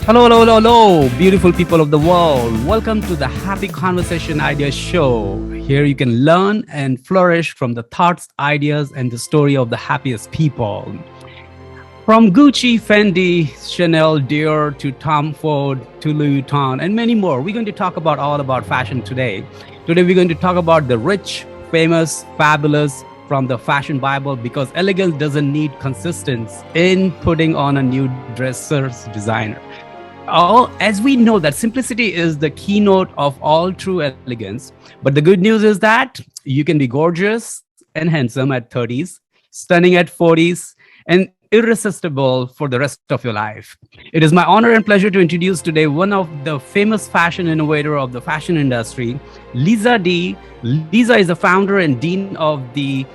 Hello, hello, hello, hello, beautiful people of the world. Welcome to the Happy Conversation Idea Show. Here you can learn and flourish from the thoughts, ideas, and the story of the happiest people. From Gucci, Fendi, Chanel, Dior, to Tom Ford, to Louis Vuitton, and many more. We're going to talk about all about fashion today. Today, we're going to talk about the rich, famous, fabulous from the fashion Bible, because elegance doesn't need consistency in putting on a new dresser's designer. As we know that simplicity is the keynote of all true elegance. But the good news is that you can be gorgeous and handsome at 30s, stunning at 40s, and irresistible for the rest of your life. It is my honor and pleasure to introduce today one of the famous fashion innovator of the fashion industry, Liza D. Liza is the founder and dean of the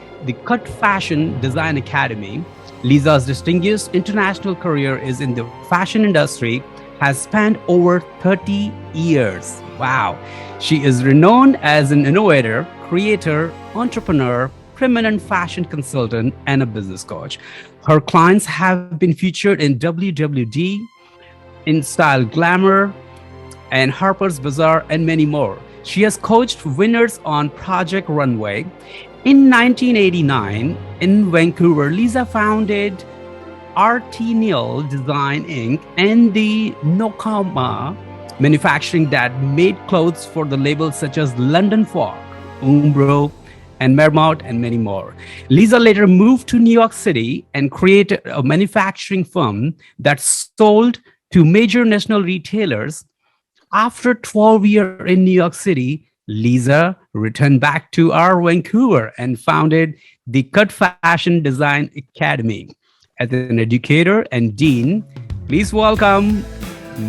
Cut Fashion Design Academy. Liza's distinguished international career is in the fashion industry, has spanned over 30 years. Wow. She is renowned as an innovator, creator, entrepreneur, preeminent fashion consultant, and a business coach. Her clients have been featured in WWD, Instyle, Glamour, and Harper's Bazaar, and many more. She has coached winners on Project Runway. In 1989, in Vancouver, Liza founded Arteenelle Designs Inc. and the Noccoma Manufacturing that made clothes for the labels such as London Fog, Umbro and Marmot, and many more. Liza later moved to New York City and created a manufacturing firm that sold to major national retailers. After 12 years in New York City, Liza returned back to our Vancouver and founded the Cut Fashion Design Academy. As an educator and dean, please welcome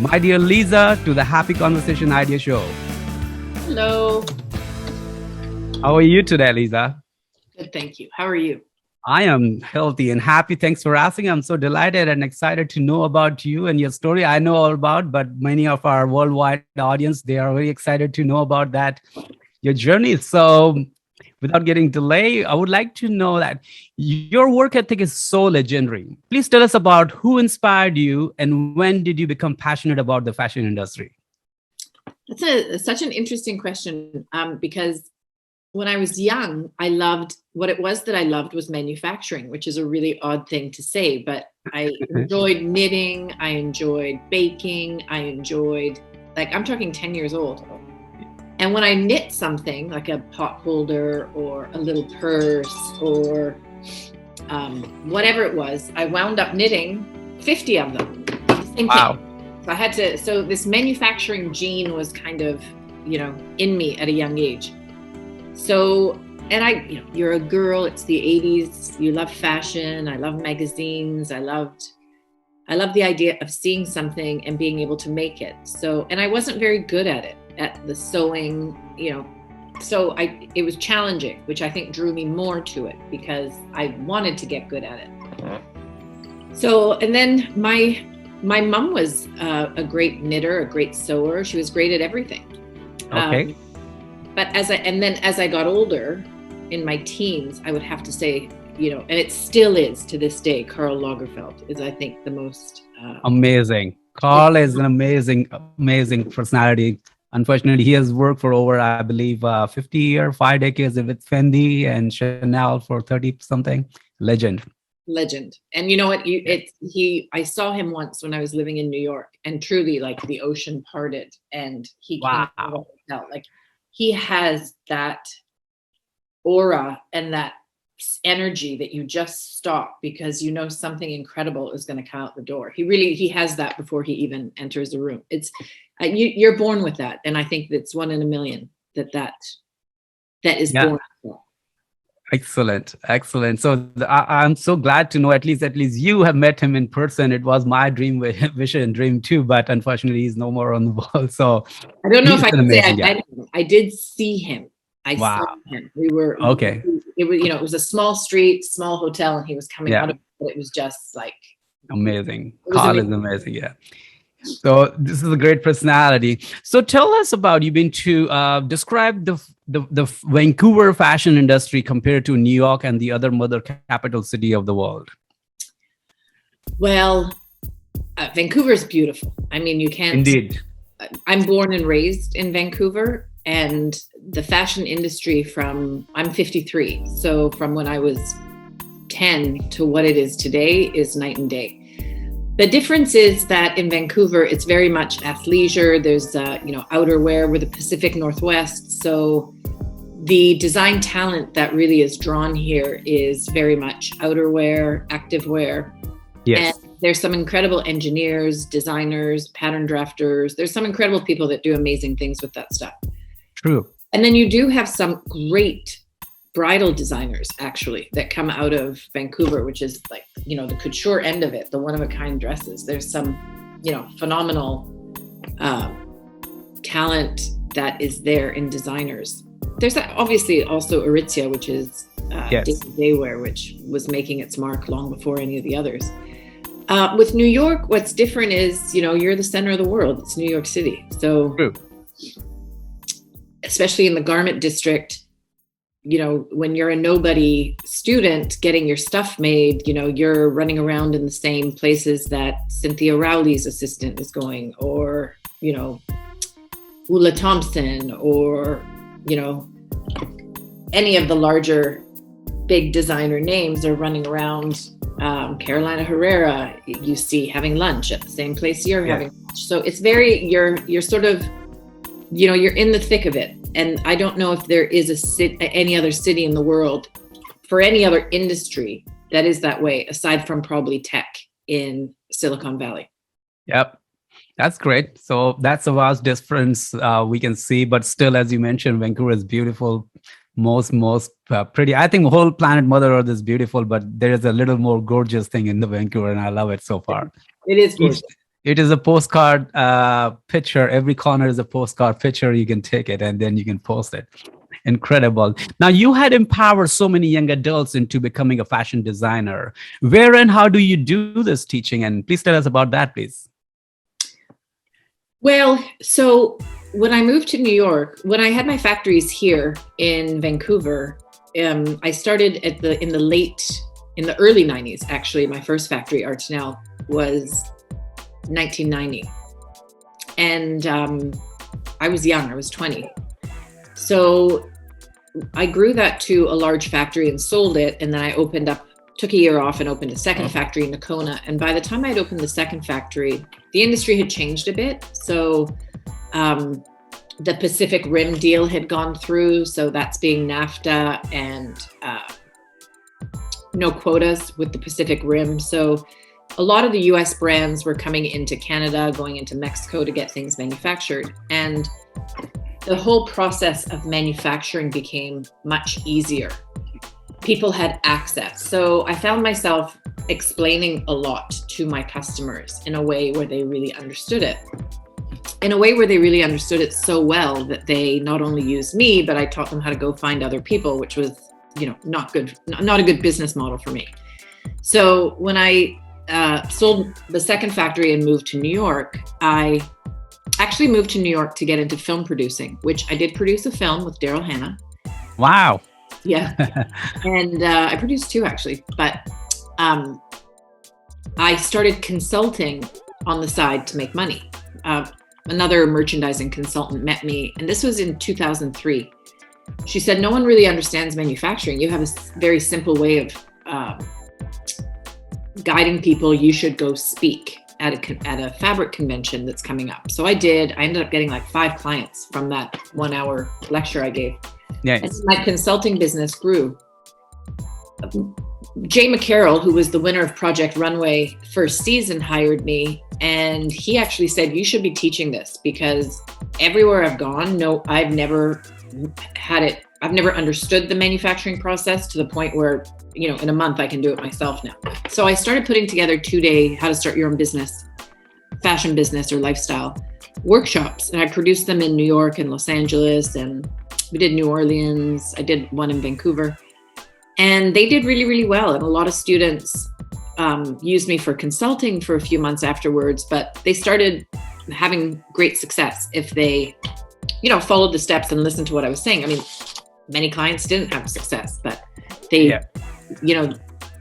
my dear Liza to the Happy Conversation Idea Show. Hello. How are you today, Liza? Good, thank you. How are you? I am healthy and happy. Thanks for asking. I'm so delighted and excited to know about you and your story. I know all about, but many of our worldwide audience, they are very excited to know about that, your journey. So without getting delay, I would like to know that your work ethic is so legendary. Please tell us about who inspired you and when did you become passionate about the fashion industry? That's such an interesting question because when I was young, I loved what it was that I loved was manufacturing, which is a really odd thing to say, but I enjoyed knitting. I enjoyed baking. I enjoyed, I'm talking 10 years old. And when I knit something like a pot holder or a little purse or whatever it was, I wound up knitting 50 of them. Same wow. Thing. So I had to, so this manufacturing gene was kind of, in me at a young age. So, and you're a girl, it's the 80s, you love fashion, I love magazines, I loved the idea of seeing something and being able to make it. So, and I wasn't very good at it. At the sewing, so it was challenging, which I think drew me more to it because I wanted to get good at it. So, and then my mom was a great knitter, a great sewer. She was great at everything. Okay. But as I got older, in my teens, I would have to say, and it still is to this day, Karl Lagerfeld is, I think, the most amazing. Karl is an amazing personality. Unfortunately, he has worked for over, I believe, 50 or 5 decades with Fendi and Chanel for 30 something. Legend. And you know what? I saw him once when I was living in New York, and truly, like the ocean parted, and he came to the hotel. Like he has that aura and that energy that you just stop because something incredible is going to come out the door. He has that before he even enters the room. It's you're born with that, and I think that's 1 in a million that is born. Excellent. So I'm so glad to know at least you have met him in person. It was my dream, vision, dream too, but unfortunately he's no more on the wall. So I don't know if I can say I did see him. I saw him. We were okay. It was it was a small street, small hotel, and he was coming out of it. But it was just like amazing. Karl is amazing. Yeah. So this is a great personality. So tell us about, you've been to describe the Vancouver fashion industry compared to New York and the other mother capital city of the world. Well, Vancouver's beautiful. I mean, you can't. Indeed. I'm born and raised in Vancouver, and the fashion industry I'm 53. So from when I was 10 to what it is today is night and day. The difference is that in Vancouver, it's very much athleisure. There's, outerwear. We're the Pacific Northwest. So the design talent that really is drawn here is very much outerwear, activewear. Yes. And there's some incredible engineers, designers, pattern drafters. There's some incredible people that do amazing things with that stuff. True. And then you do have some great bridal designers, actually, that come out of Vancouver, which is like, the couture end of it, the one-of-a-kind dresses. There's some, phenomenal talent that is there in designers. There's obviously also Aritzia, which is day wear, which was making its mark long before any of the others. With New York, what's different is, you're the center of the world. It's New York City. So, True. Especially in the garment district, when you're a nobody student getting your stuff made, you're running around in the same places that Cynthia Rowley's assistant is going, or, Ulla Thompson, or, any of the larger big designer names are running around. Carolina Herrera, you see having lunch at the same place you're having lunch. So it's you're sort of, you're in the thick of it. And I don't know if there is any other city in the world for any other industry that is that way, aside from probably tech in Silicon Valley. Yep. That's great. So that's a vast difference we can see. But still, as you mentioned, Vancouver is beautiful. Most pretty. I think the whole planet Mother Earth is beautiful, but there is a little more gorgeous thing in the Vancouver, and I love it so far. It is gorgeous. It is a postcard picture. Every corner is a postcard picture. You can take it and then you can post it. Incredible. Now, you had empowered so many young adults into becoming a fashion designer. Where and how do you do this teaching? And please tell us about that, please. Well, so when I moved to New York, when I had my factories here in Vancouver, I started in the early 90s. Actually, my first factory, Arteenelle, was 1990. And I was young, I was 20. So I grew that to a large factory and sold it. And then I took a year off and opened a second factory in Noccoma. And by the time I'd opened the second factory, the industry had changed a bit. So the Pacific Rim deal had gone through. So that's being NAFTA and no quotas with the Pacific Rim. So a lot of the US brands were coming into Canada, going into Mexico to get things manufactured. And the whole process of manufacturing became much easier. People had access. So I found myself explaining a lot to my customers in a way where they really understood it. In a way where they really understood it so well that they not only used me, but I taught them how to go find other people, which was, not a good business model for me. So when I sold the second factory and moved to New York, I actually moved to New York to get into film producing, which I did produce a film with Daryl Hannah. Wow. Yeah. And I produced two, actually. But I started consulting on the side to make money. Another merchandising consultant met me, and this was in 2003. She said, no one really understands manufacturing. You have a very simple way of guiding people. You should go speak at a fabric convention that's coming up. So I did. I ended up getting like 5 clients from that 1-hour lecture I gave. Nice. And my consulting business grew. Jay McCarroll, who was the winner of Project Runway first season, hired me, and he actually said, you should be teaching this, because everywhere I've gone, I've never understood the manufacturing process to the point where, in a month I can do it myself now. So I started putting together 2-day how to start your own business, fashion business or lifestyle workshops. And I produced them in New York and Los Angeles, and we did New Orleans. I did one in Vancouver, and they did really, really well. And a lot of students used me for consulting for a few months afterwards, but they started having great success if they, followed the steps and listened to what I was saying. I mean, many clients didn't have success, but they,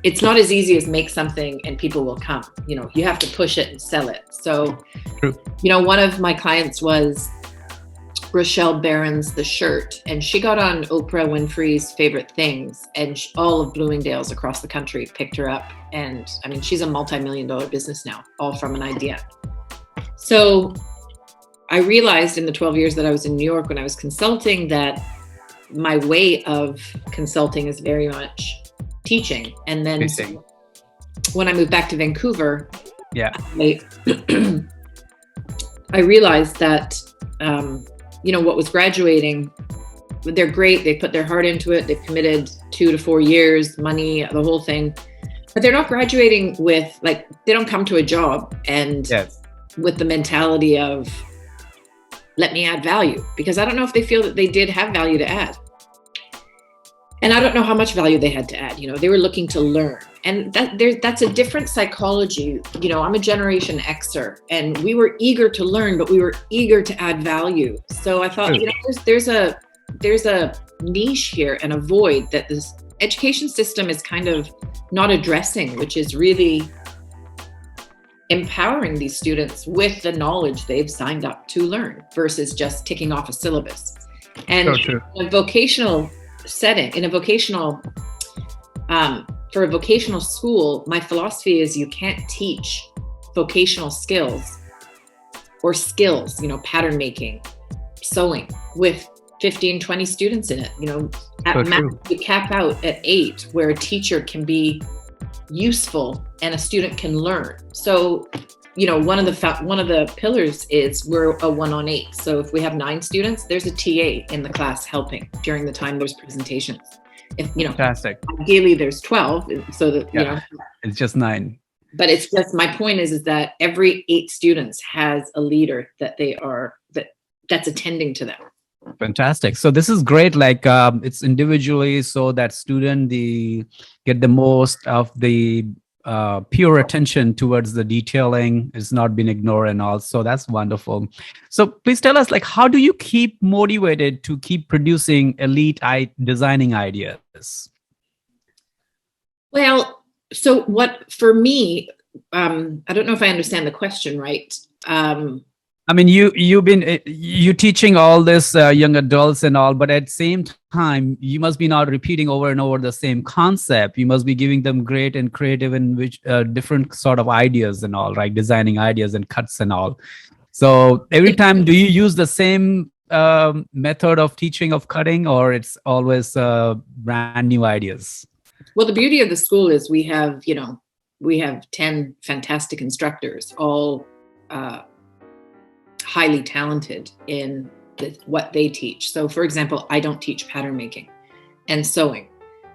it's not as easy as make something and people will come. You have to push it and sell it. So, True. One of my clients was Rochelle Barron's The Shirt, and she got on Oprah Winfrey's Favorite Things, and all of Bloomingdale's across the country picked her up. And I mean, she's a multi-million-dollar business now, all from an idea. So I realized in the 12 years that I was in New York when I was consulting that my way of consulting is very much teaching. And then when I moved back to Vancouver, I realized that, what was graduating, they're great. They put their heart into it. They've committed 2 to 4 years, money, the whole thing. But they're not graduating with, they don't come to a job and with the mentality of, let me add value, because I don't know if they feel that they did have value to add. And I don't know how much value they had to add. They were looking to learn. And that's a different psychology. I'm a Generation Xer, and we were eager to learn, but we were eager to add value. So I thought, there's a niche here and a void that this education system is kind of not addressing, which is really empowering these students with the knowledge they've signed up to learn versus just ticking off a syllabus. And in a vocational setting, for a vocational school, my philosophy is you can't teach vocational skills or skills, mattern making, sewing with 15, 20 students in it. At max, you cap out at 8, where a teacher can be useful and a student can learn. So, one of the pillars is we're a 1-on-8. So if we have 9 students, there's a TA in the class helping during the time there's presentations. If Fantastic. Ideally there's 12, so that it's just 9. But it's just, my point is that every 8 students has a leader that's attending to them. Fantastic. So this is great. It's individually, so that student get the most of the pure attention towards the detailing. It's not been ignored and all. So that's wonderful. So please tell us, how do you keep motivated to keep producing elite designing ideas? Well, so for me, I don't know if I understand the question right. I mean, you've been teaching all this young adults and all, but at the same time, you must be not repeating over and over the same concept. You must be giving them great and creative and different sort of ideas and all, right? Designing ideas and cuts and all. So every time, do you use the same method of teaching of cutting, or it's always brand new ideas? Well, the beauty of the school is we have 10 fantastic instructors, all highly talented in what they teach. So for example, I don't teach pattern making and sewing.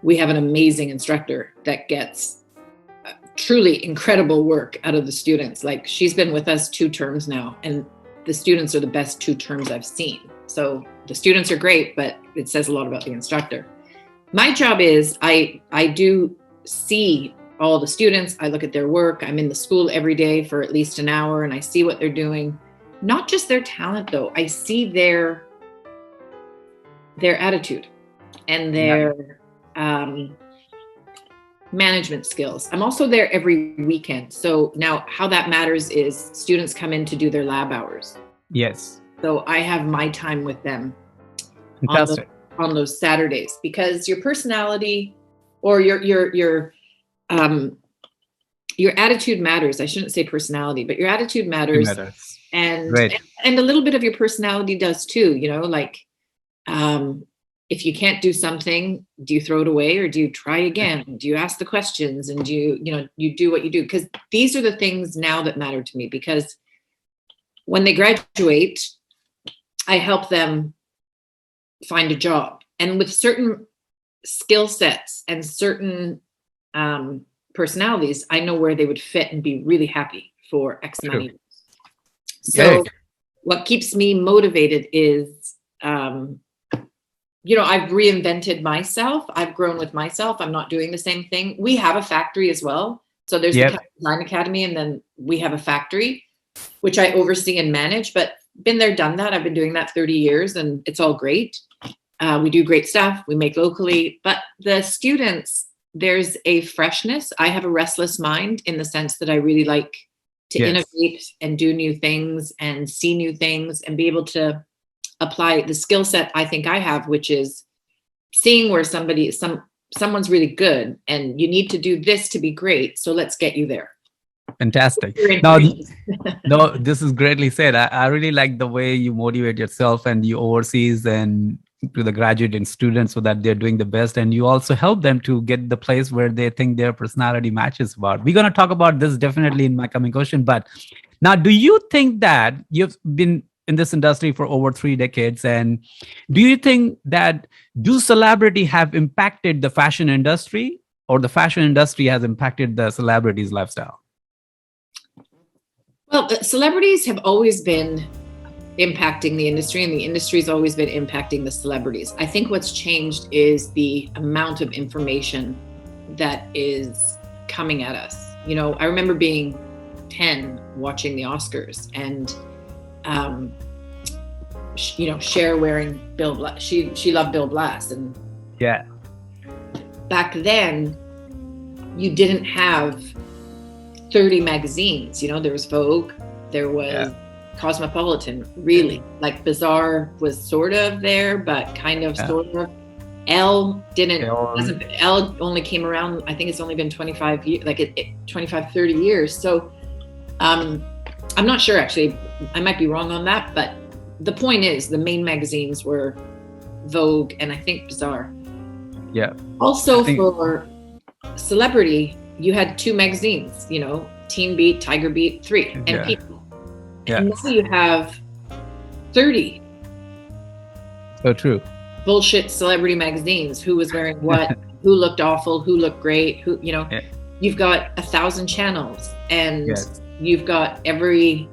We have an amazing instructor that gets truly incredible work out of the students. She's been with us 2 terms now, and the students are the best 2 terms I've seen. So the students are great, but it says a lot about the instructor. My job is I do see all the students. I look at their work. I'm in the school every day for at least an hour, and I see what they're doing. Not just their talent, though. I see their attitude and their management skills. I'm also there every weekend. So now how that matters is students come in to do their lab hours. Yes. So I have my time with them on those Saturdays, because your personality or your attitude matters. I shouldn't say personality, but your attitude matters. It matters. And a little bit of your personality does too, if you can't do something, do you throw it away or do you try again? Do you ask the questions and do you do what you do? Because these are the things now that matter to me, because when they graduate, I help them find a job. And with certain skill sets and certain personalities, I know where they would fit and be really happy for X amount of years. So what keeps me motivated is, I've reinvented myself. I've grown with myself. I'm not doing the same thing. We have a factory as well. So there's the Design Academy, and then we have a factory, which I oversee and manage, but been there, done that. I've been doing that 30 years and it's all great. We do great stuff. We make locally, but the students, there's a freshness. I have a restless mind in the sense that I really like to innovate and do new things and see new things and be able to apply the skill set I think I have, which is seeing where someone's really good and you need to do this to be great. So let's get you there. Fantastic. Now, no, this is greatly said. I really like the way you motivate yourself and you overseas and to the graduate and students so that they're doing the best. And you also help them to get the place where they think their personality matches about. We're going to talk about this definitely in my coming question. But now, do you think that you've been in this industry for over 3 decades? And do you think that do celebrity have impacted the fashion industry or the fashion industry has impacted the celebrities' lifestyle? Well, celebrities have always been impacting the industry and the industry's always been impacting the celebrities. I think what's changed is the amount of information that is coming at us. You know, I remember being 10 watching the Oscars and you know, Cher wearing Bill Blass. She loved Bill Blass, and yeah, back then you didn't have 30 magazines. You know, there was Vogue, there was Cosmopolitan, really. Like Bazaar was sort of there, but kind of sort of. Elle Elle only came around, I think it's only been 25 years, like 25, 30 years. So I'm not sure actually, I might be wrong on that, but the point is the main magazines were Vogue and I think Bazaar. Yeah. Also for celebrity, you had 2 magazines, you know, Teen Beat, Tiger Beat, 3, and People. Yeah. And now you have 30. So true. Bullshit celebrity magazines. Who was wearing what? Who looked awful? Who looked great? Who, you know, you've got 1,000 channels, and you've got every,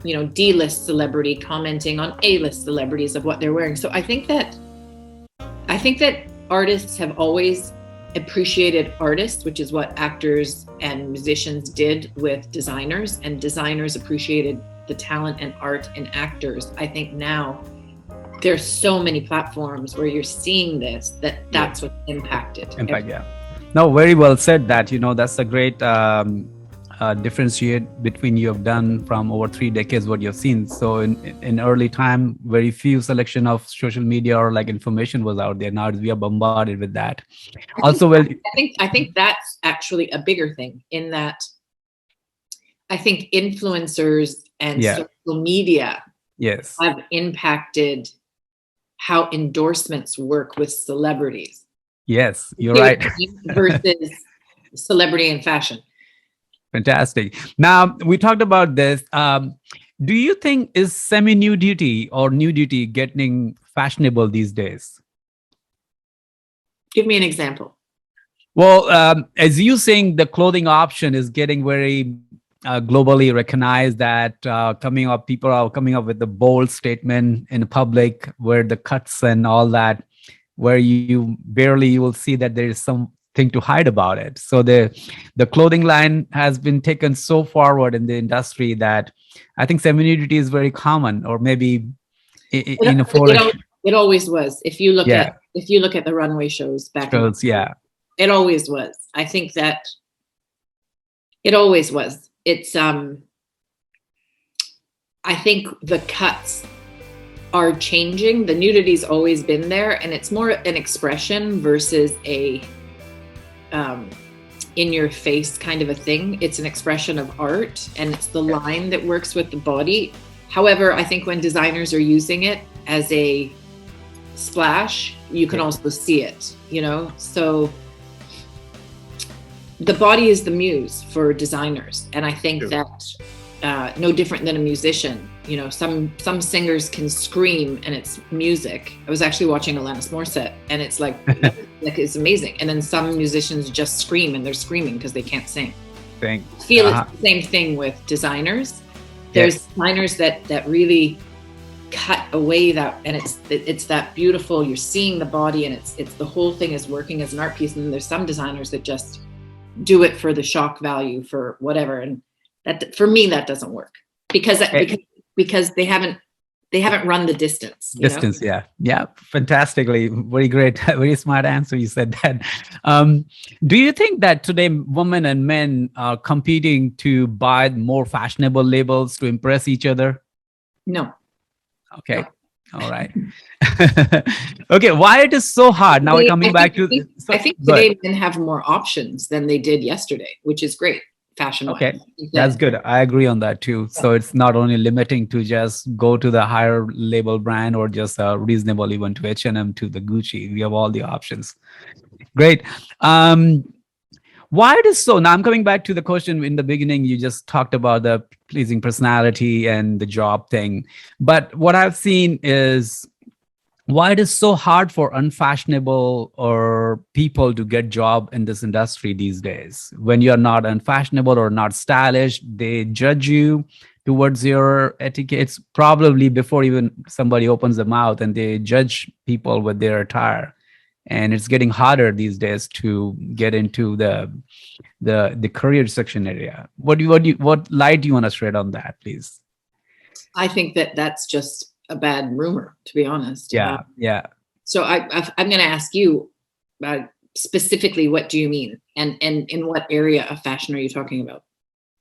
you know, D-list celebrity commenting on A-list celebrities of what they're wearing. So I think that artists have always appreciated artists, which is what actors and musicians did with designers, and designers appreciated the talent and art in actors. I think now there's so many platforms where you're seeing that's what impacted. No, very well said that, you know, that's a great differentiate between you have done from over 3 decades what you've seen. So in early time, very few selection of social media or like information was out there. Now we are bombarded with that. Also, I think that's actually a bigger thing in that I think influencers and social media have impacted how endorsements work with celebrities. Yes, you're right. Versus celebrity and fashion. Fantastic. Now, we talked about this. Do you think is semi-nudity or nudity getting fashionable these days? Give me an example. Well, as you saying, the clothing option is getting very globally recognized that people are coming up with the bold statement in public where the cuts and all that, where you will see that there is something to hide about it. So the clothing line has been taken so forward in the industry that I think semi-nudity is very common, or maybe in a foreign. It always was. If you look at the runway shows back then, it always was. I think that it always was. It's I think the cuts are changing. The nudity's always been there, and it's more an expression versus a in your face kind of a thing. It's an expression of art, and it's the line that works with the body. However, I think when designers are using it as a splash, you can also see it, you know? So the body is the muse for designers. And I think that no different than a musician, you know, some singers can scream and it's music. I was actually watching Alanis Morissette, and it's like it's amazing. And then some musicians just scream, and they're screaming because they can't sing. I feel it's the same thing with designers. There's designers that really cut away that, and it's that beautiful, you're seeing the body, and it's the whole thing is working as an art piece. And then there's some designers that just do it for the shock value, for whatever. And that, for me, that doesn't work because they haven't they haven't run the distance. Distance, yeah, fantastically, very great, very smart answer. You said that. Do you think that today women and men are competing to buy more fashionable labels to impress each other? No. Okay. All right. Okay. Why it is so hard now? Coming back to, I think today men have more options than they did yesterday, which is great. Fashion wise. Okay, that's good. I agree on that too. So it's not only limiting to just go to the higher label brand or just reasonable even to H&M to the Gucci. We have all the options. Great. Why it is so? Now I'm coming back to the question in the beginning. You just talked about the pleasing personality and the job thing. But what I've seen is why it is so hard for unfashionable or people to get job in this industry these days. When you're not unfashionable or not stylish, they judge you towards your etiquettes probably before even somebody opens their mouth, and they judge people with their attire. And it's getting harder these days to get into the career section area. What light do you want to shed on that, please? I think that's just a bad rumor, to be honest. Yeah. So I'm going to ask you specifically, what do you mean? And in what area of fashion are you talking about?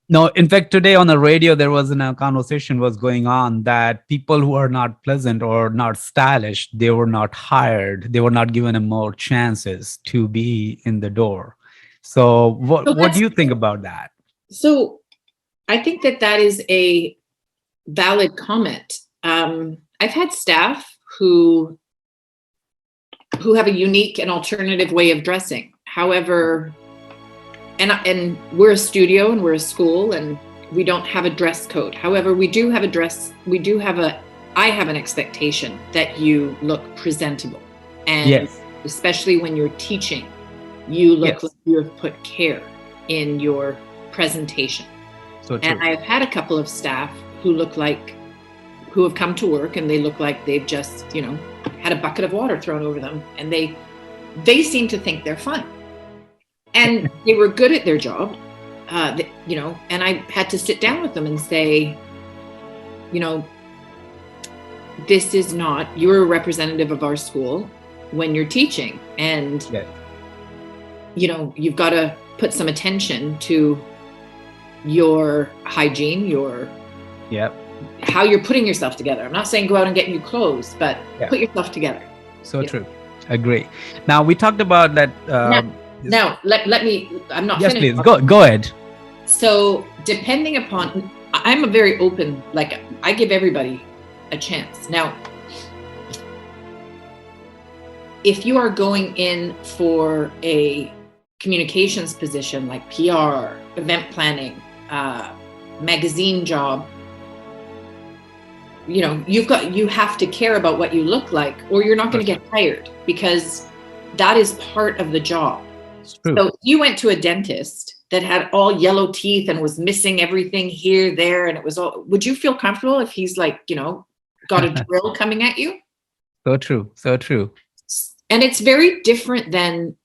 No, in fact, today on the radio, there was a conversation was going on that people who are not pleasant or not stylish, they were not hired. They were not given more chances to be in the door. So what do you think about that? So I think that is a valid comment. I've had staff who have a unique and alternative way of dressing. However, and we're a studio and we're a school and we don't have a dress code. However, I have an expectation that you look presentable. And especially when you're teaching, you look like you have put care in your presentation. So true. And I've had a couple of staff who have come to work and they look like they've just, had a bucket of water thrown over them, and they seem to think they're fun. And they were good at their job, and I had to sit down with them and say, this is not, you're a representative of our school when you're teaching. And, you've got to put some attention to your hygiene, how you're putting yourself together. I'm not saying go out and get new clothes, but put yourself together. So true. Agree. Now we talked about that. Now, let me, I'm not finished. Yes, please. Go ahead. So depending upon, I'm a very open, I give everybody a chance. Now, if you are going in for a communications position like PR, event planning, magazine job, you have to care about what you look like, or you're not going to get hired, because that is part of the job. So if you went to a dentist that had all yellow teeth and was missing everything here, there, and it was all, would you feel comfortable if he's got a drill coming at you? So true. And it's very different than,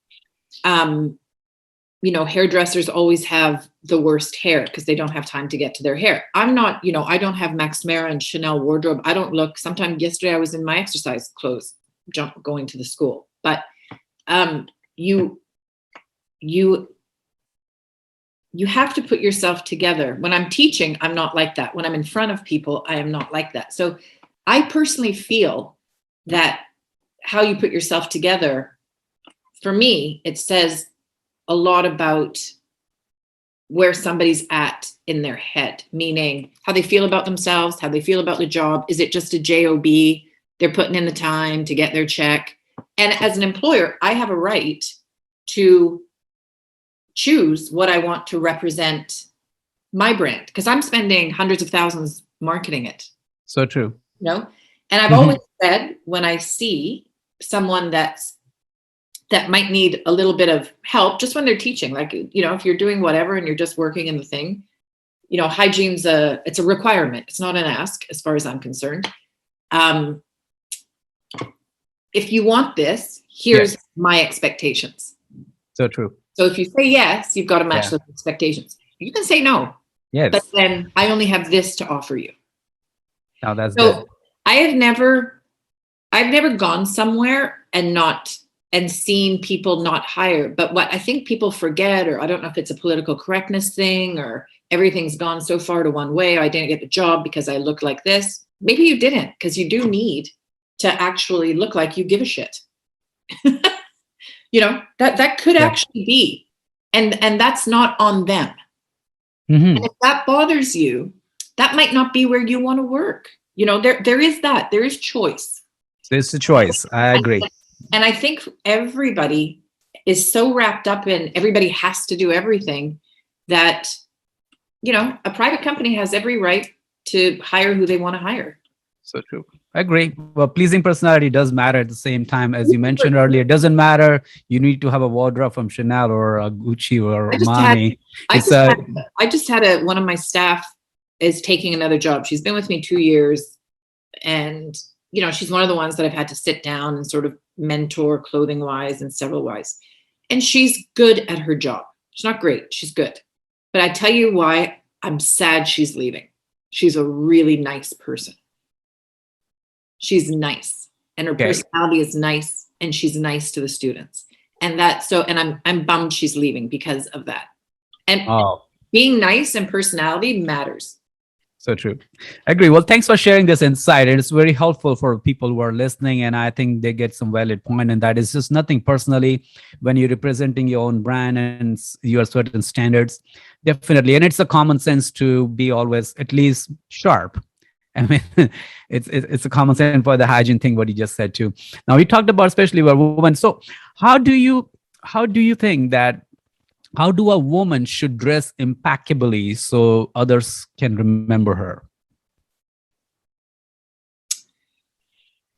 hairdressers always have the worst hair because they don't have time to get to their hair. I'm not, I don't have Max Mara and Chanel wardrobe. I don't look, sometime yesterday I was in my exercise clothes, going to the school. But you have to put yourself together. When I'm teaching, I'm not like that. When I'm in front of people, I am not like that. So I personally feel that how you put yourself together, for me, it says a lot about where somebody's at in their head, meaning how they feel about themselves, how they feel about the job. Is it just a job? They're putting in the time to get their check. And as an employer, I have a right to choose what I want to represent my brand, because I'm spending hundreds of thousands marketing it. So true. And I've always said, when I see someone that might need a little bit of help, just when they're teaching, if you're doing whatever and you're just working in the thing, hygiene's it's a requirement. It's not an ask, as far as I'm concerned. If you want this, here's my expectations. So true. So if you say yes, you've got to match those expectations. You can say no. Yes. But then I only have this to offer you. Now that's good. I've never gone somewhere and seen people not hire. But what I think people forget, or I don't know if it's a political correctness thing, or everything's gone so far to one way. I didn't get the job because I look like this. Maybe you didn't, because you do need to actually look like you give a shit. That could actually be, and that's not on them. Mm-hmm. And if that bothers you, that might not be where you want to work. There is choice. It's a choice. I agree. And I think everybody is so wrapped up in everybody has to do everything that, a private company has every right to hire who they want to hire. So true. I agree. Well, pleasing personality does matter at the same time. As you mentioned earlier, it doesn't matter. You need to have a wardrobe from Chanel or Gucci or Armani. I just had one of my staff is taking another job. She's been with me 2 years, and she's one of the ones that I've had to sit down and sort of mentor clothing wise and several wise. And she's good at her job. She's not great. She's good. But I tell you why I'm sad she's leaving. She's a really nice person. She's nice, and her personality is nice, and she's nice to the students. And I'm bummed she's leaving because of that. And being nice and personality matters. So true. I agree. Well, thanks for sharing this insight. It's very helpful for people who are listening, and I think they get some valid point. And that is just nothing personally when you're representing your own brand and your certain standards, definitely. And it's a common sense to be always at least sharp. I mean, it's a common sense for the hygiene thing, what you just said too. Now, we talked about especially for women. So how do you think that, how do a woman should dress impeccably so others can remember her?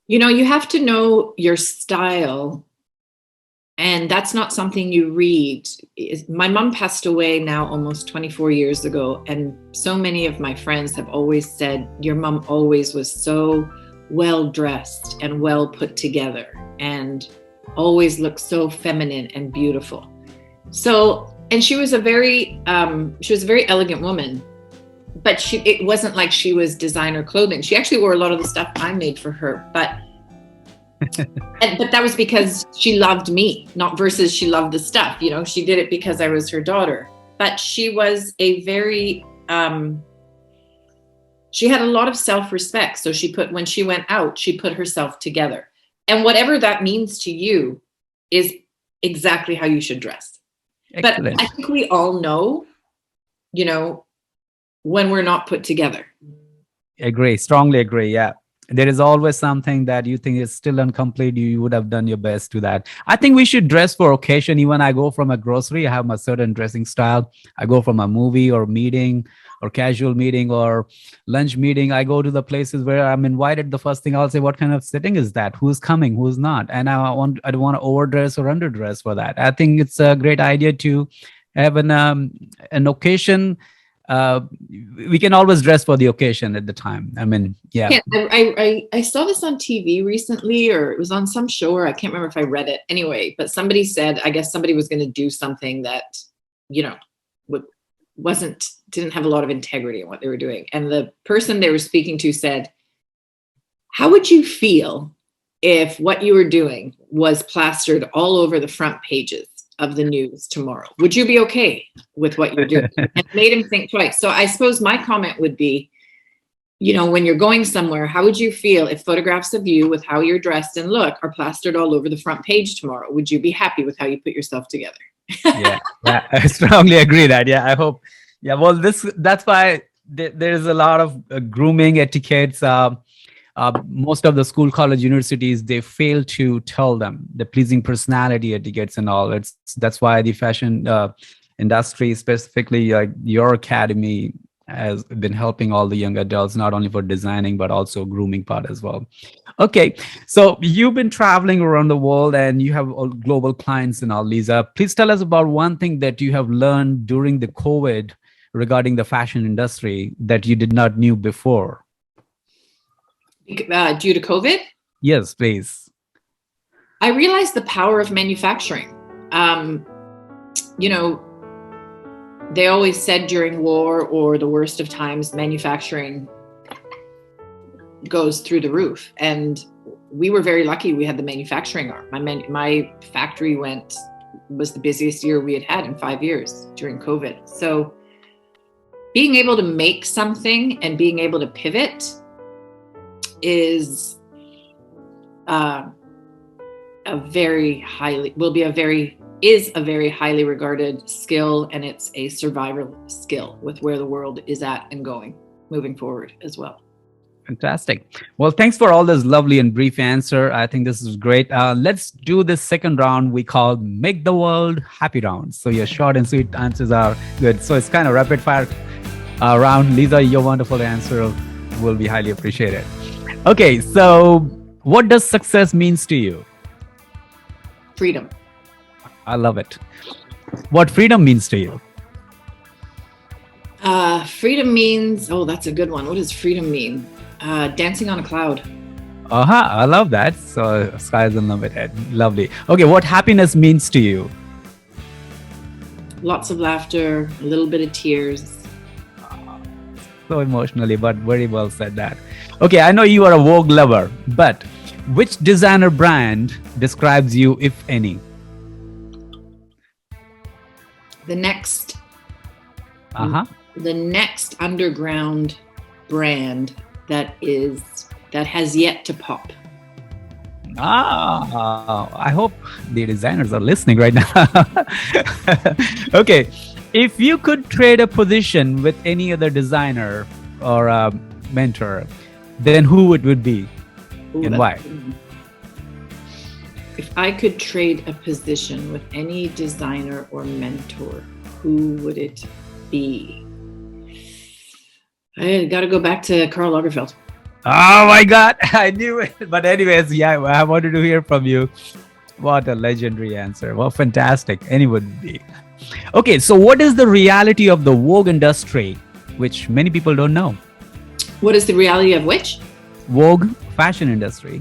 You have to know your style. And that's not something you read. My mom passed away now almost 24 years ago. And so many of my friends have always said, your mom always was so well dressed and well put together and always looked so feminine and beautiful. So, and she was a very elegant woman, but it wasn't like she was designer clothing. She actually wore a lot of the stuff I made for her, but that was because she loved me, not versus she loved the stuff. She did it because I was her daughter. But she was a very, she had a lot of self-respect. So when she went out, she put herself together. And whatever that means to you is exactly how you should dress. Excellent. But I think we all know, when we're not put together. Agree, strongly agree. Yeah. There is always something that you think is still incomplete. You would have done your best to that. I think we should dress for occasion. Even I go from a grocery, I have my certain dressing style. I go from a movie or meeting or casual meeting or lunch meeting. I go to the places where I'm invited. The first thing I'll say, what kind of setting is that? Who's coming? Who's not? And I don't want to overdress or underdress for that. I think it's a great idea to have an occasion. We can always dress for the occasion at the time. I mean, yeah. I saw this on TV recently, or it was on some show, or I can't remember if I read it anyway, but somebody said, I guess somebody was going to do something that, didn't have a lot of integrity in what they were doing. And the person they were speaking to said, how would you feel if what you were doing was plastered all over the front pages of the news tomorrow? Would you be okay with what you're doing? And it made him think twice. So I suppose my comment would be, when you're going somewhere, how would you feel if photographs of you with how you're dressed and look are plastered all over the front page tomorrow? Would you be happy with how you put yourself together? yeah, I strongly agree that. Yeah, I hope. Yeah, well, that's why there's a lot of grooming etiquettes. Most of the school, college, universities, they fail to tell them the pleasing personality etiquettes and all. That's why the fashion industry, specifically like your academy, has been helping all the young adults, not only for designing, but also grooming part as well. Okay, so you've been traveling around the world and you have all global clients and all, Liza. Please tell us about one thing that you have learned during the COVID regarding the fashion industry that you did not knew before. Due to COVID? Yes, please. I realized the power of manufacturing. They always said during war or the worst of times, manufacturing goes through the roof. And we were very lucky. We had the manufacturing arm. My factory was the busiest year we had in 5 years during COVID. So being able to make something and being able to pivot is a very highly regarded skill, and it's a survival skill with where the world is at and going moving forward as well. Fantastic. Well, thanks for all this lovely and brief answer. I think this is great. Let's do this second round we call Make the World Happy Round. So your short and sweet answers are good. So it's kind of rapid fire round. Lisa, your wonderful answer will be highly appreciated. Okay, so what does success means to you? Freedom. I love it. What freedom means to you? Freedom means, that's a good one. What does freedom mean? Dancing on a cloud. I love that. So sky's unlimited. Lovely. Okay, what happiness means to you? Lots of laughter, a little bit of tears. So emotionally, but very well said that. Okay, I know you are a Vogue lover, but which designer brand describes you, if any? The next underground brand that has yet to pop. I hope the designers are listening right now. Okay, if you could trade a position with any other designer or a mentor, then who it would be and why? If I could trade a position with any designer or mentor, who would it be? I got to go back to Karl Lagerfeld. Oh my God, I knew it. But anyways, yeah, I wanted to hear from you. What a legendary answer. Well, fantastic. Anyone would be. Okay, so what is the reality of the Vogue industry, which many people don't know? What is the reality of which? Vogue fashion industry.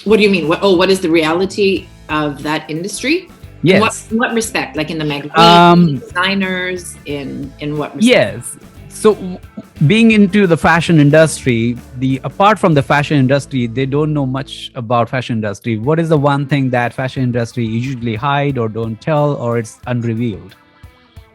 What do you mean? What is the reality of that industry? Yes. In what respect? Like in the magazine, designers, in what respect? Yes. So being into the fashion industry, apart from the fashion industry, they don't know much about fashion industry. What is the one thing that fashion industry usually hide or don't tell, or it's unrevealed?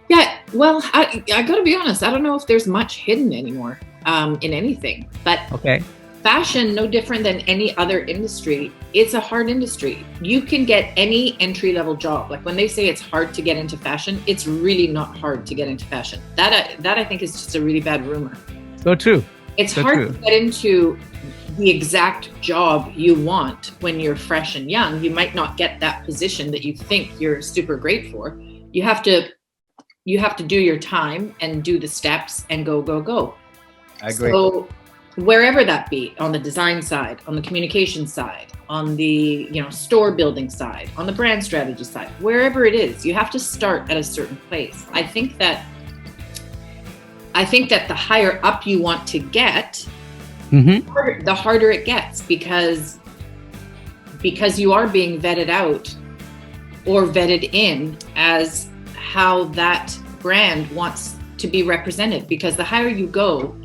Yeah, well, I got to be honest. I don't know if there's much hidden anymore in anything. But okay. Fashion, no different than any other industry. It's a hard industry. You can get any entry-level job. Like when they say it's hard to get into fashion, it's really not hard to get into fashion. That I think is just a really bad rumor. So true. It's hard to get into the exact job you want when you're fresh and young. You might not get that position that you think you're super great for. You have to do your time and do the steps and go. I agree. So wherever that be, on the design side, on the communication side, on the store building side, on the brand strategy side, wherever it is, you have to start at a certain place. I think that the higher up you want to get, the harder it gets, because you are being vetted out or vetted in as how that brand wants to be represented. Because the higher you go,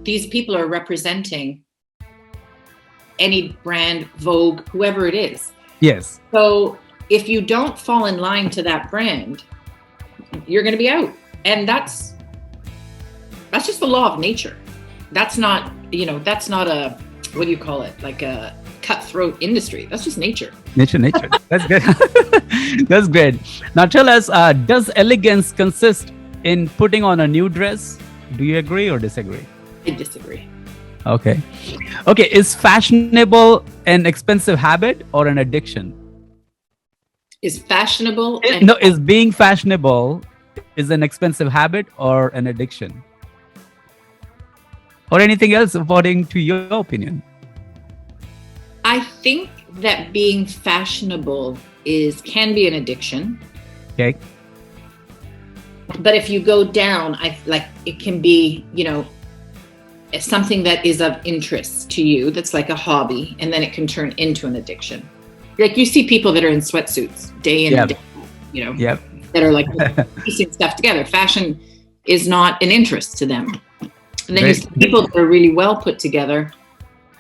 these people are representing any brand, Vogue, whoever it is. Yes. So if you don't fall in line to that brand, you're going to be out. And that's just the law of nature. That's not a, what do you call it? Like a cutthroat industry. That's just nature. Nature. That's good. That's great. Now tell us, does elegance consist in putting on a new dress? Do you agree or disagree? I disagree. Okay. Is fashionable an expensive habit or an addiction? Is fashionable? Is being fashionable is an expensive habit or an addiction? Or anything else according to your opinion? I think that being fashionable can be an addiction. Okay. But if you go down, it can be, something that is of interest to you, that's like a hobby, and then it can turn into an addiction. Like you see people that are in sweatsuits day in and day out, that are like piecing stuff together. Fashion is not an interest to them. And then you see people that are really well put together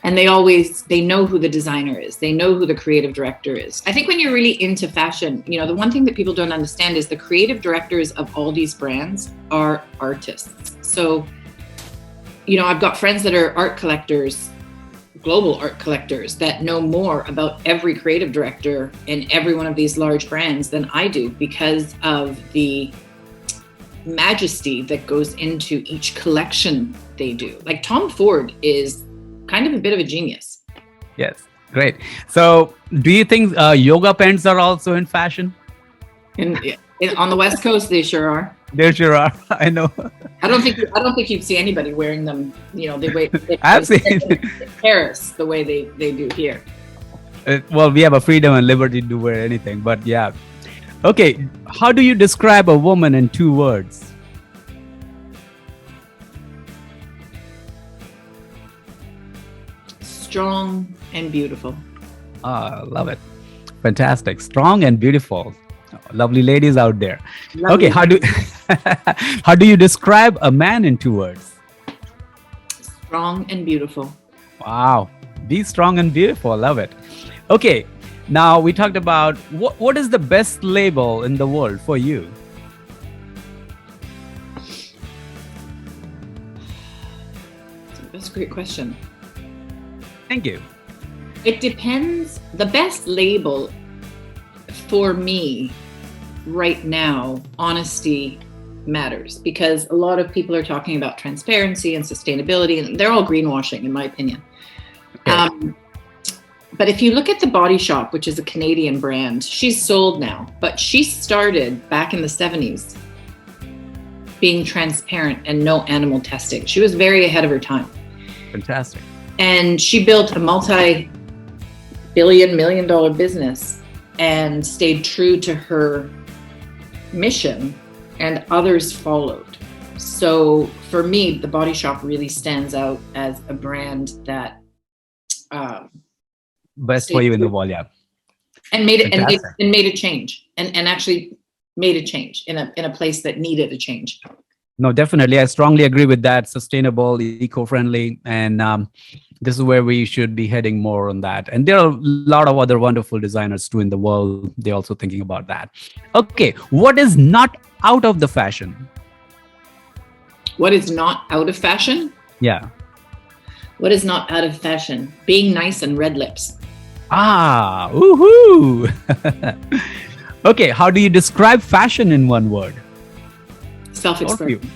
And they know who the designer is. They know who the creative director is. I think when you're really into fashion, the one thing that people don't understand is the creative directors of all these brands are artists. So, I've got friends that are art collectors, global art collectors, that know more about every creative director in every one of these large brands than I do, because of the majesty that goes into each collection they do. Like Tom Ford is kind of a bit of a genius. Yes, great. So do you think yoga pants are also in fashion? On the West Coast, they sure are. They sure are. I know. I don't think you'd see anybody wearing them. I've seen in Paris the way they do here. Well, we have a freedom and liberty to wear anything, but yeah. Okay, how do you describe a woman in 2 words? Strong and beautiful. Love it. Fantastic. Strong and beautiful. Lovely ladies out there. Lovely. Okay, how do you describe a man in 2 words? Strong and beautiful. Wow. Be strong and beautiful. Love it. Okay, now we talked about what is the best label in the world for you? That's a great question. Thank you. It depends. The best label for me right now, honesty matters, because a lot of people are talking about transparency and sustainability, and they're all greenwashing, in my opinion. Okay. But if you look at The Body Shop, which is a Canadian brand, she's sold now, but she started back in the 70s being transparent and no animal testing. She was very ahead of her time. Fantastic. And she built a multi-billion-million-dollar business and stayed true to her mission, and others followed. So for me, The Body Shop really stands out as a brand that best for you in the world, yeah. And made it and made a change, and actually made a change in a place that needed a change. No, definitely. I strongly agree with that. Sustainable, eco-friendly, and this is where we should be heading more on that. And there are a lot of other wonderful designers too in the world. They're also thinking about that. Okay, what is not out of the fashion? What is not out of fashion? Yeah. What is not out of fashion? Being nice and red lips. Ah, woohoo! Okay, how do you describe fashion in 1 word? Self-expression.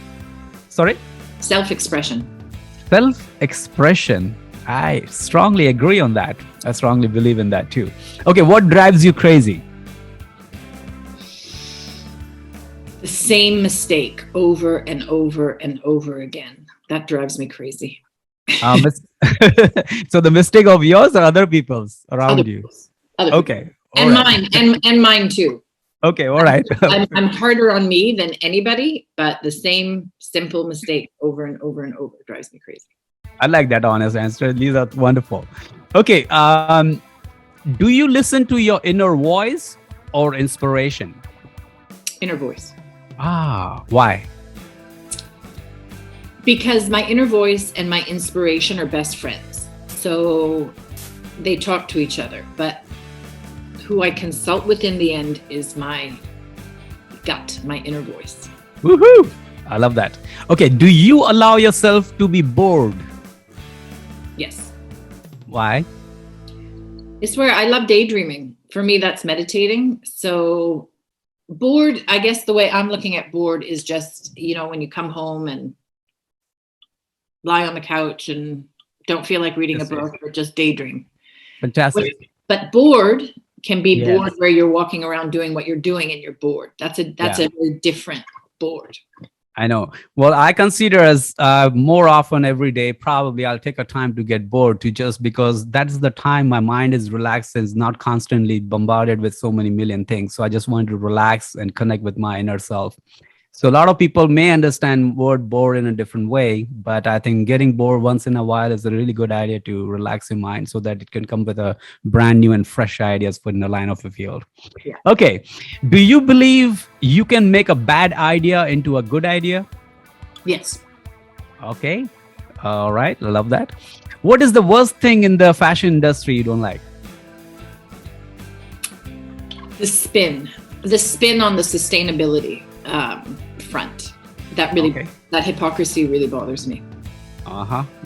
Sorry? Self-expression. Self-expression. I strongly agree on that. I strongly believe in that too. Okay, what drives you crazy? The same mistake over and over and over again. That drives me crazy. So the mistake of yours or other people's around you? Other okay. And right. mine, and mine too. Okay, all right. I'm harder on me than anybody, but the same simple mistake over and over and over drives me crazy. I like that honest answer. These are wonderful. Okay, do you listen to your inner voice or inspiration? Inner voice. Why? Because my inner voice and my inspiration are best friends. So they talk to each other, but who I consult with in the end is my gut, my inner voice. Woohoo! I love that. Okay, do you allow yourself to be bored? Yes. Why? It's where I love daydreaming. For me, that's meditating. So bored, I guess the way I'm looking at bored is just, when you come home and lie on the couch and don't feel like reading a book, or just daydream. Fantastic. But bored can be bored where you're walking around doing what you're doing and you're bored. That's a very different bored. I know. Well, I consider as more often every day, probably I'll take a time to get bored, because that's the time my mind is relaxed and is not constantly bombarded with so many million things. So I just want to relax and connect with my inner self. So a lot of people may understand word bored in a different way, but I think getting bored once in a while is a really good idea to relax your mind so that it can come with a brand new and fresh ideas for in the line of a field. Yeah. Okay. Do you believe you can make a bad idea into a good idea? Yes. Okay. All right. I love that. What is the worst thing in the fashion industry you don't like? The spin on the sustainability front. That really, Okay. that hypocrisy really bothers me.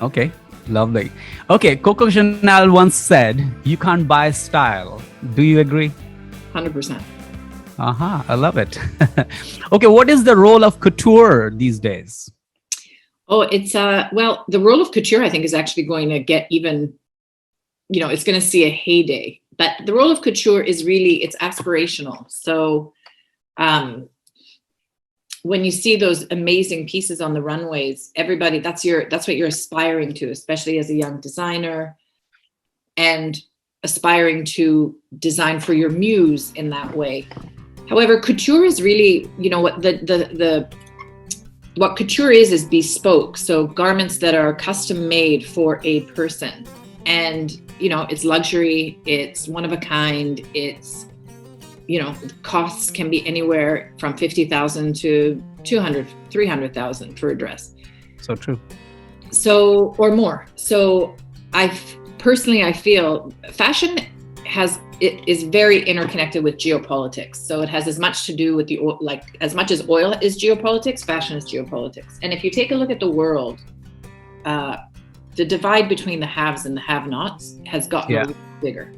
Okay. Lovely. Okay. Coco Chanel once said, "You can't buy style." Do you agree? 100%. I love it. Okay. What is the role of couture these days? Oh, it's well, the role of couture, I think, is actually going to get even, it's going to see a heyday. But the role of couture is really, it's aspirational. So when you see those amazing pieces on the runways, everybody, that's what you're aspiring to, especially as a young designer, and aspiring to design for your muse in that way. However, couture is really, what couture is bespoke. So garments that are custom made for a person. And, it's luxury, it's one of a kind, it's, costs can be anywhere from 50,000 to 200, 300,000 for a dress. So true. So, or more. So I feel fashion is very interconnected with geopolitics. So it has as much to do with as much as oil is geopolitics, fashion is geopolitics. And if you take a look at the world, the divide between the haves and the have-nots has gotten a little bigger.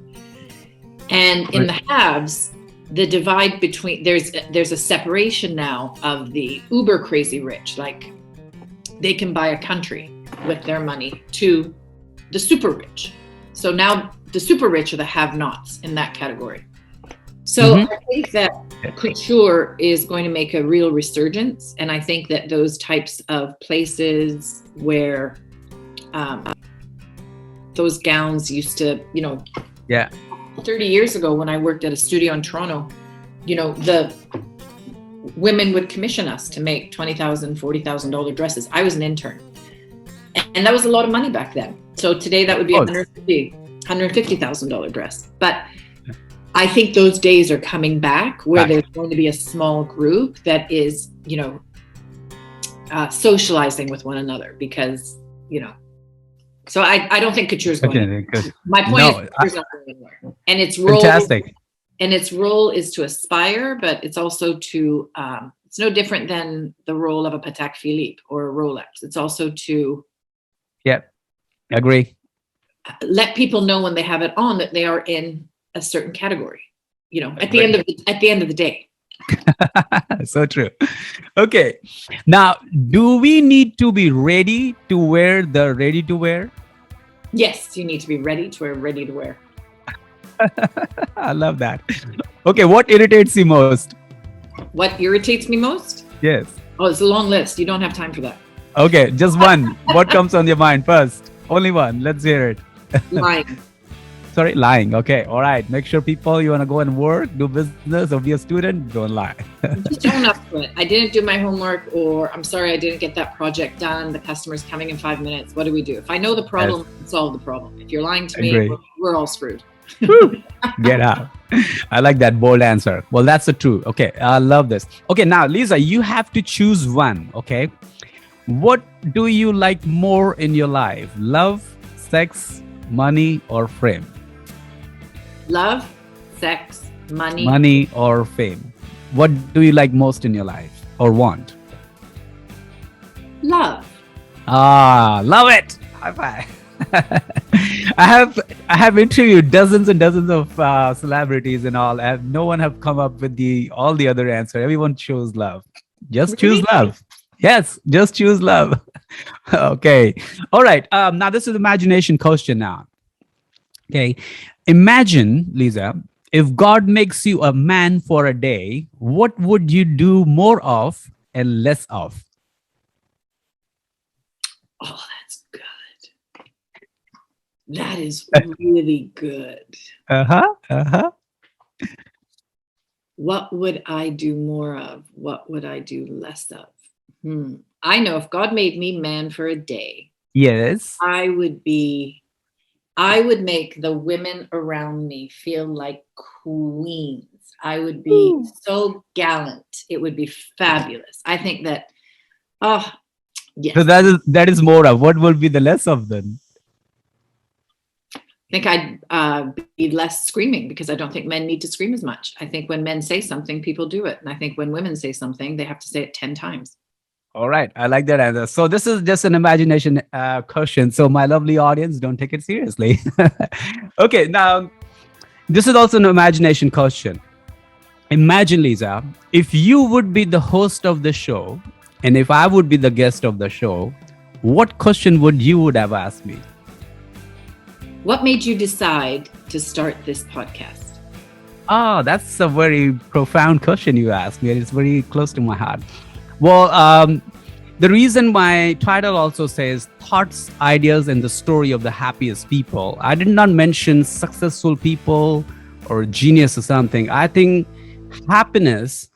And in the haves, the divide between there's a separation now of the uber crazy rich, like they can buy a country with their money, to the super rich. So now the super rich are the have-nots in that category. So I think that couture is going to make a real resurgence, and I think that those types of places where those gowns used to, 30 years ago when I worked at a studio in Toronto, the women would commission us to make $20,000, $40,000 dresses. I was an intern. And that was a lot of money back then. So today that would be $150,000 dress. But I think those days are coming back where there's going to be a small group that is, socializing with one another because, so I don't think couture is going anywhere. My point is couture's not going anywhere. And its role, fantastic. And its role is to aspire, but it's also to, it's no different than the role of a Patek Philippe or a Rolex. It's also to agree. Let people know when they have it on that they are in a certain category, at the end of the day. So true. Okay. Now, do we need to be ready to wear the ready to wear? Yes, you need to be ready to wear ready to wear. I love that. Okay. What irritates you most? What irritates me most? Yes. Oh, it's a long list. You don't have time for that. Okay. Just one. What comes on your mind first? Only one. Let's hear it. Lying. Sorry, lying. Okay. All right. Make sure people, you want to go and work, do business, or be a student, don't lie. Just own up to it. I didn't do my homework, or I'm sorry, I didn't get that project done. The customer's coming in 5 minutes. What do we do? If I know the problem, solve the problem. If you're lying to me, we're all screwed. Get out. I like that bold answer. Well, that's the truth. Okay. I love this. Okay. Now, Liza, you have to choose one. Okay. What do you like more in your life? Love, sex, money, or fame? Love, sex, money. Money or fame. What do you like most in your life or want? Love. Love it. High five. I have interviewed dozens and dozens of celebrities and all, and no one have come up with all the other answer. Everyone chose love. Just choose love. Yes, just choose love. Okay. All right. Now this is imagination question now. Okay. Imagine, Liza, if God makes you a man for a day, what would you do more of and less of? Oh, that's good. That is really good. What would I do more of? What would I do less of? I know if God made me man for a day, yes, I would make the women around me feel like queens. I would be so gallant. It would be fabulous. I think that, yes. So that is more of. What will be the less of then? think I'd be less screaming, because I don't think men need to scream as much. I think when men say something, people do it. And I think when women say something, they have to say it 10 times. All right. I like that answer. So this is just an imagination question. So my lovely audience, don't take it seriously. Okay. Now, this is also an imagination question. Imagine, Liza, if you would be the host of the show and if I would be the guest of the show, what question would have asked me? What made you decide to start this podcast? Oh, that's a very profound question you asked me. And it's very close to my heart. Well, the reason my title also says thoughts, ideas, and the story of the happiest people, I did not mention successful people or genius or something. I think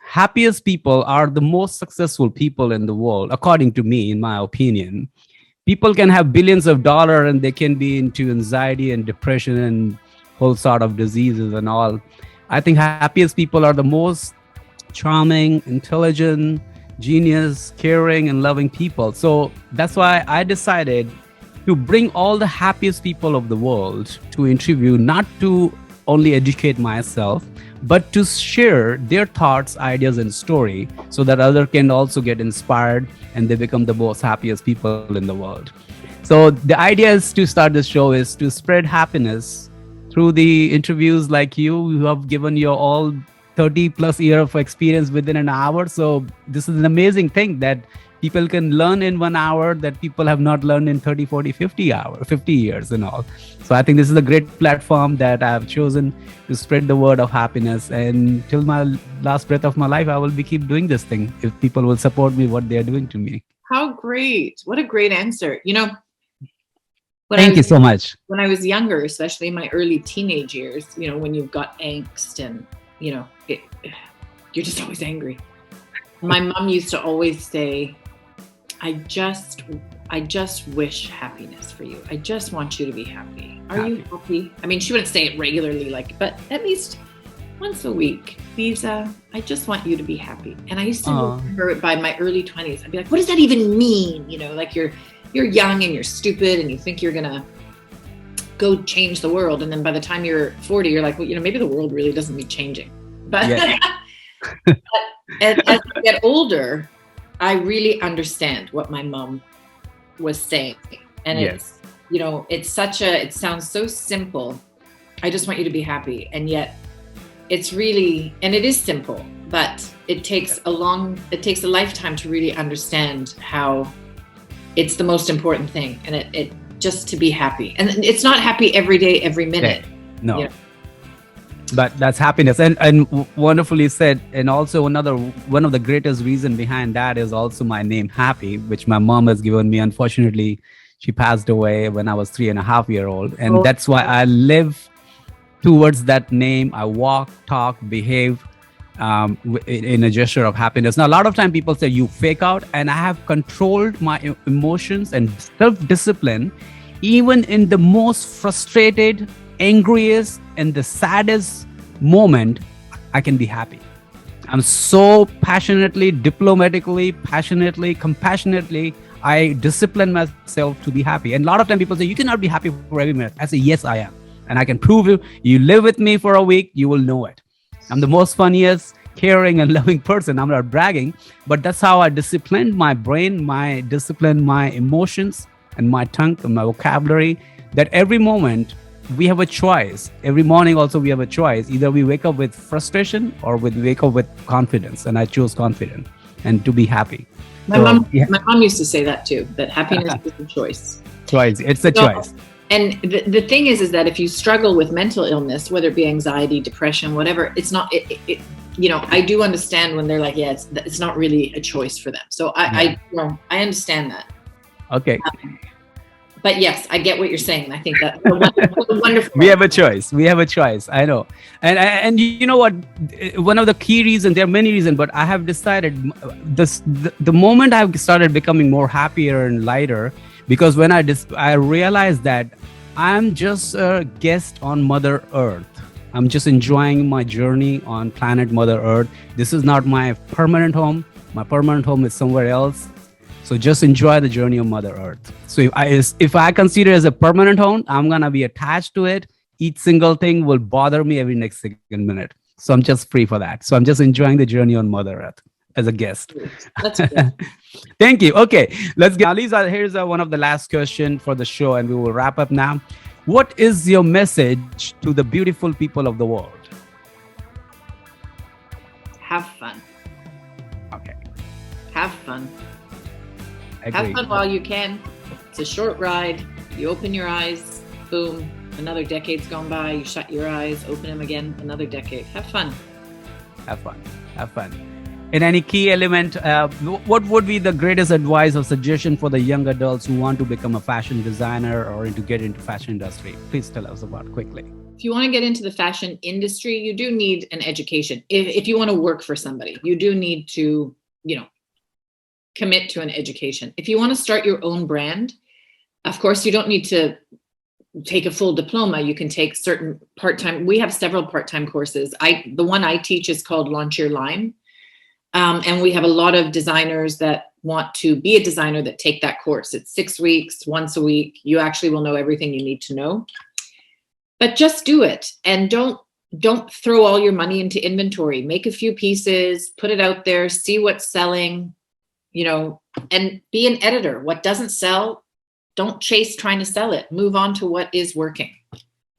happiest people are the most successful people in the world, according to me, in my opinion. People can have billions of dollars and they can be into anxiety and depression and whole sort of diseases and all. I think happiest people are the most charming, intelligent, genius, caring, and loving people. So that's why I decided to bring all the happiest people of the world to interview, not to only educate myself, but to share their thoughts, ideas, and story so that others can also get inspired and they become the most happiest people in the world. So the idea is to start this show is to spread happiness through the interviews like you who have given your all 30 plus year of experience within an hour. So this is an amazing thing that people can learn in 1 hour that people have not learned in 30, 40, 50 years and all. So I think this is a great platform that I've chosen to spread the word of happiness. And till my last breath of my life, I will keep doing this thing if people will support me, what they are doing to me. How great. What a great answer. Thank you so much. When I was younger, especially in my early teenage years, when you've got angst and you're just always angry. My mom used to always say, I just wish happiness for you. I just want you to be happy. Are you happy? I mean, she wouldn't say it regularly, but at least once a week, Liza, I just want you to be happy. And I used to remember it by my early 20s. I'd be like, what does that even mean? Like you're young and you're stupid and you think you're going to go change the world. And then by the time you're 40, you're like, well, maybe the world really doesn't need changing. But, yeah. but as I get older, I really understand what my mom was saying. And yes. it sounds so simple. I just want you to be happy. And yet it's really, and it is simple, but it takes a lifetime to really understand how it's the most important thing. And it just to be happy. And it's not happy every day, every minute. No. But that's happiness. And wonderfully said. And also one of the greatest reason behind that is also my name, Happy, which my mom has given me. Unfortunately, she passed away when I was 3.5 years old. And that's why I live towards that name. I walk, talk, behave in a gesture of happiness. Now, a lot of time people say you fake out, and I have controlled my emotions and self-discipline, even in the most frustrated, angriest, and the saddest moment, I can be happy. I'm so passionately, diplomatically, passionately, compassionately, I discipline myself to be happy. And a lot of time people say, you cannot be happy for every minute. I say, yes, I am. And I can prove you live with me for a week, you will know it. I'm the most funniest, caring, and loving person. I'm not bragging, but that's how I disciplined my brain, my emotions, and my tongue and my vocabulary, that every moment we have a choice. Every morning also we have a choice. Either we wake up with frustration or we wake up with confidence. And I chose confidence and to be happy. My mom used to say that too, that happiness is a choice. It's a choice. And the thing is that if you struggle with mental illness, whether it be anxiety, depression, whatever, it's not, I do understand when they're like, yeah, it's not really a choice for them. So I understand that. Okay. But yes, I get what you're saying. I think that's wonderful. We have a choice. I know. And you know what? One of the key reasons, there are many reasons, but I have decided the moment I've started becoming more happier and lighter, because when I realized that I'm just a guest on Mother Earth. I'm just enjoying my journey on planet Mother Earth. This is not my permanent home. My permanent home is somewhere else. So just enjoy the journey of Mother Earth. So if I consider it as a permanent home, I'm gonna be attached to it. Each single thing will bother me every next second minute. So I'm just free for that. So I'm just enjoying the journey on Mother Earth as a guest. That's good. Thank you. Okay, let's get Lisa. Here's one of the last question for the show, and we will wrap up now. What is your message to the beautiful people of the world? Have fun. Okay. Have fun. Agree. Have fun while you can. It's a short ride. You open your eyes, boom, another decade's gone by. You shut your eyes, open them again, another decade. Have fun. Have fun. Have fun. In any key element, what would be the greatest advice or suggestion for the young adults who want to become a fashion designer or to get into fashion industry? Please tell us about quickly. If you want to get into the fashion industry, you do need an education. If you want to work for somebody, you do need to, commit to an education. If you want to start your own brand, of course, you don't need to take a full diploma. You can take certain part-time. We have several part-time courses. The one I teach is called Launch Your Line. And we have a lot of designers that want to be a designer that take that course. It's 6 weeks, once a week. You actually will know everything you need to know. But just do it, and don't throw all your money into inventory. Make a few pieces, put it out there, see what's selling, and be an editor. What doesn't sell, don't chase trying to sell it. Move on to what is working.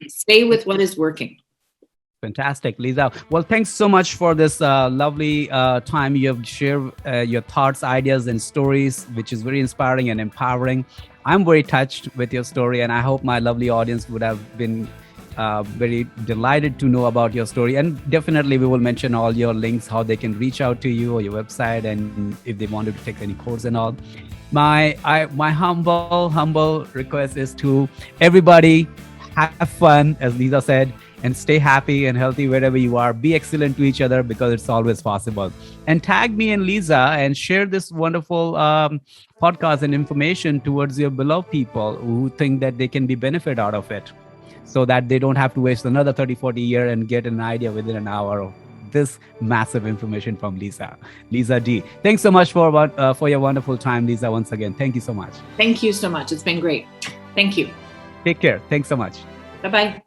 Stay with what is working. Fantastic, Lisa. Well, thanks so much for this lovely time you have shared your thoughts, ideas, and stories, which is very inspiring and empowering. I'm very touched with your story, and I hope my lovely audience would have been very delighted to know about your story. And definitely we will mention all your links, how they can reach out to you or your website, and if they wanted to take any course and all. My humble request is to everybody, have fun, as Lisa said, and stay happy and healthy wherever you are. Be excellent to each other, because it's always possible. And tag me and Lisa and share this wonderful podcast and information towards your beloved people who think that they can be benefit out of it, so that they don't have to waste another 30-40 years and get an idea within an hour of this massive information from Lisa D. Thanks so much for your wonderful time, Lisa. Once again, thank you so much. Thank you so much. It's been great. Thank you. Take care. Thanks so much. Bye-bye.